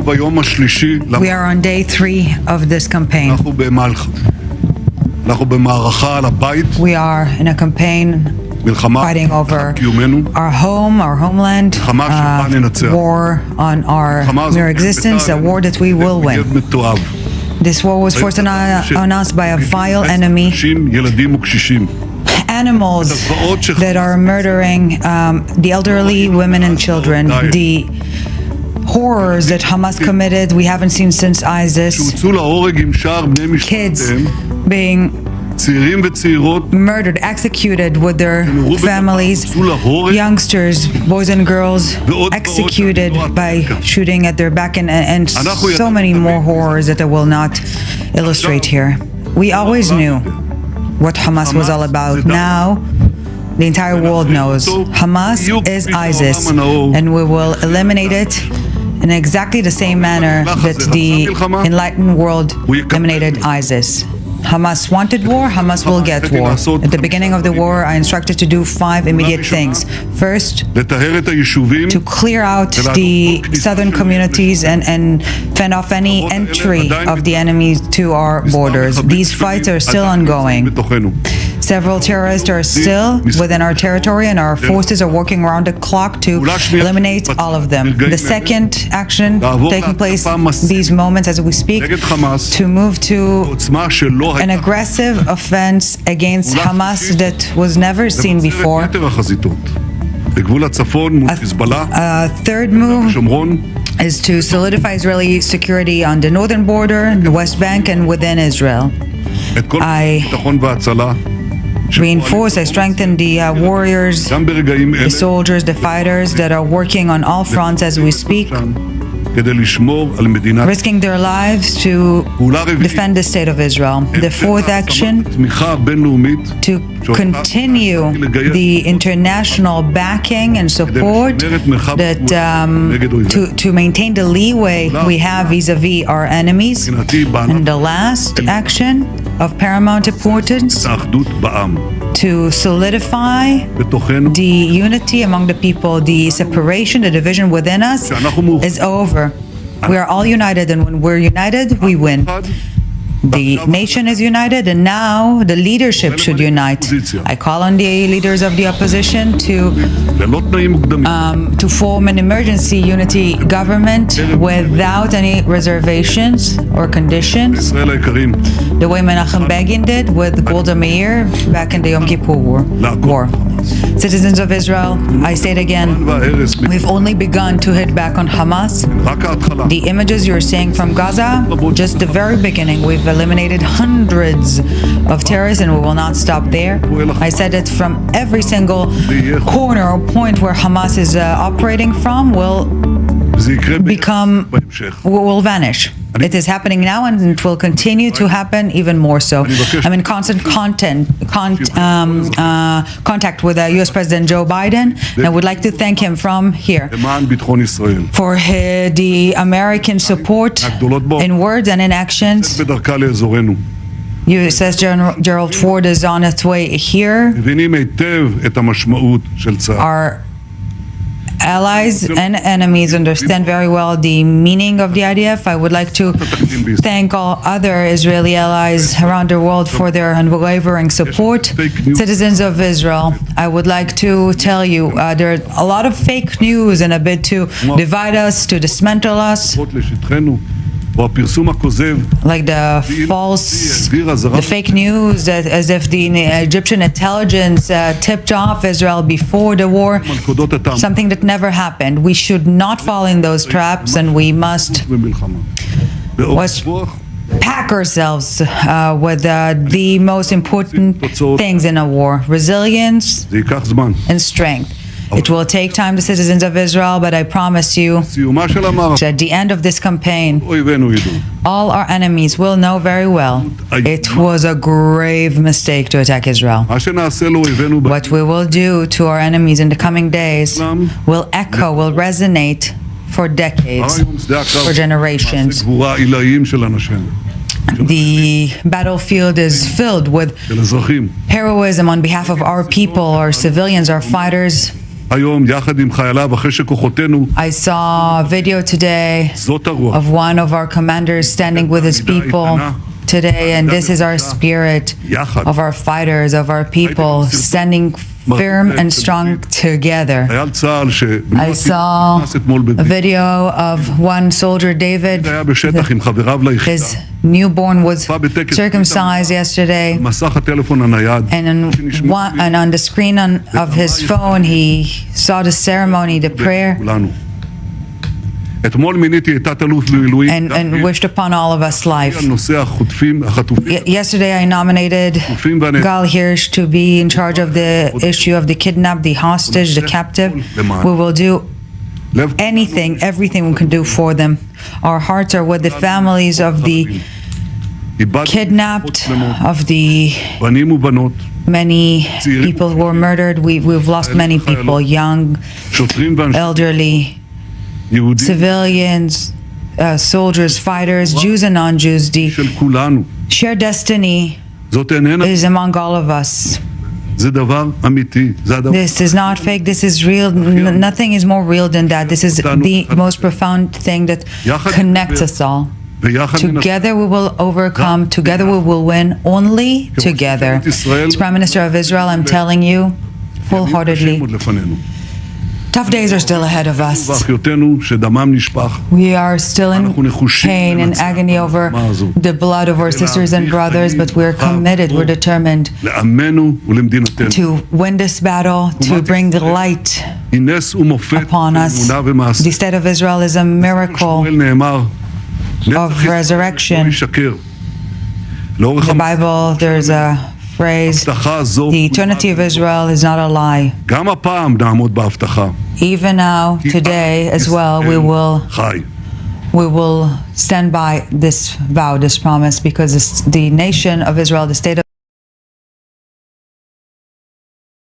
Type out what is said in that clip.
We are on day 3 of this campaign. We are in a campaign fighting over our home, our homeland, war on our mere existence, a war that we will win. This war was forced on us by a vile enemy, animals that are murdering the elderly, women and children. The horrors that Hamas committed, we haven't seen since ISIS. Kids being murdered, executed with their families, youngsters, boys and girls, executed by shooting at their back, and so many more horrors that I will not illustrate here. We always knew what Hamas was all about. Now, the entire world knows Hamas is ISIS, and we will eliminate it in exactly the same manner that the enlightened world eliminated ISIS. Hamas wanted war, Hamas will get war. At the beginning of the war, I instructed to do 5 immediate things. First, to clear out the southern communities and fend off any entry of the enemy to our borders. These fights are still ongoing. Several terrorists are still within our territory, and our forces are working around the clock to eliminate all of them. The second action taking place these moments as we speak, to move to an aggressive offense against Hamas that was never seen before. A third move is to solidify Israeli security on the northern border, the West Bank, and within Israel. I reinforce, I strengthen the warriors, the soldiers, the fighters that are working on all fronts as we speak, risking their lives to defend the state of Israel. The fourth action, to continue the international backing and support that to maintain the leeway we have vis-a-vis our enemies. And the last action of paramount importance, to solidify the unity among the people. The separation, the division within us is over. We are all united, and when we're united, we win. The nation is united, and now the leadership should unite. I call on the leaders of the opposition to form an emergency unity government without any reservations or conditions, the way Menachem Begin did with Golda Meir back in the Yom Kippur War. Citizens of Israel, I say it again, we've only begun to hit back on Hamas. The images you're seeing from Gaza, just the very beginning. We've eliminated hundreds of terrorists, and we will not stop there. I said it from every single corner or point where Hamas is operating from will vanish. It is happening now, and it will continue to happen even more so. I'm in constant contact with U.S. President Joe Biden, and I would like to thank him from here for the American support in words and in actions. U.S. Gerald Ford is on its way here. Our allies and enemies understand very well the meaning of the IDF. I would like to thank all other Israeli allies around the world for their unwavering support. Citizens of Israel, I would like to tell you there are a lot of fake news in a bid to divide us, to dismantle us, like the fake news that as if the Egyptian intelligence tipped off Israel before the war, something that never happened. We should not fall in those traps, and we must pack ourselves with the most important things in a war: resilience and strength. It will take time, the citizens of Israel, but I promise you that at the end of this campaign, all our enemies will know very well it was a grave mistake to attack Israel. What we will do to our enemies in the coming days will echo, will resonate for decades, for generations. The battlefield is filled with heroism on behalf of our people, our civilians, our fighters. היום יחד עם חייליו אחרי שכוחותינו I saw a video today זאת הרוח of one of our commanders standing with his people today, and this is our spirit of our fighters, of our people, standing firm and strong together. חייל צה"ל I saw נכנס אתמול a video of one soldier, David. היה בשטח עם חבריו ליחידה His newborn was circumcised yesterday, מסך הטלפון הנייד and on the screen of his phone he saw the ceremony, the prayer, כולנו. אתמול מיניתי את תת-אלוף במילואים and wished upon all of us life. על נושא החטופים Yesterday I nominated Gal Hirsch to be in charge of the issue of the kidnapped, the hostage, the captive. We will do anything, everything we can do for them. Our hearts are with the families of the kidnapped, of the בנים ובנות, many people who were murdered. We've lost many people, young, שוטרים ואנשי elderly, יהודים civilians, soldiers, fighters, Jews and non-Jews. The של כולנו. shared destiny זאת איננה, is among all of us. זה דבר אמיתי, זה הדבר. This is not fake, this is real. Nothing is more real than that. This is the most profound thing that connects us all. ויחד Together we will overcome, together we will win, only together. As Prime Minister of Israel, I'm telling you full-heartedly, עוד לפנינו. tough days are still ahead of us. ואחיותינו שדמם נשפך, We are still in pain and agony over the blood of our sisters and brothers, but we're committed, we're determined לעמנו ולמדינתנו. to win this battle, to bring the light היא נס ומופת upon us. באמונה ומעשה. The state of Israel is a miracle שמואל נאמר, of resurrection. ישקר. לאורך In the Bible, there's a phrase, ההבטחה הזו, the eternity of Israel is not a lie. גם הפעם נעמוד בהבטחה. Even now, today as well, חי. we will stand by this vow, this promise, because the nation of Israel, the state of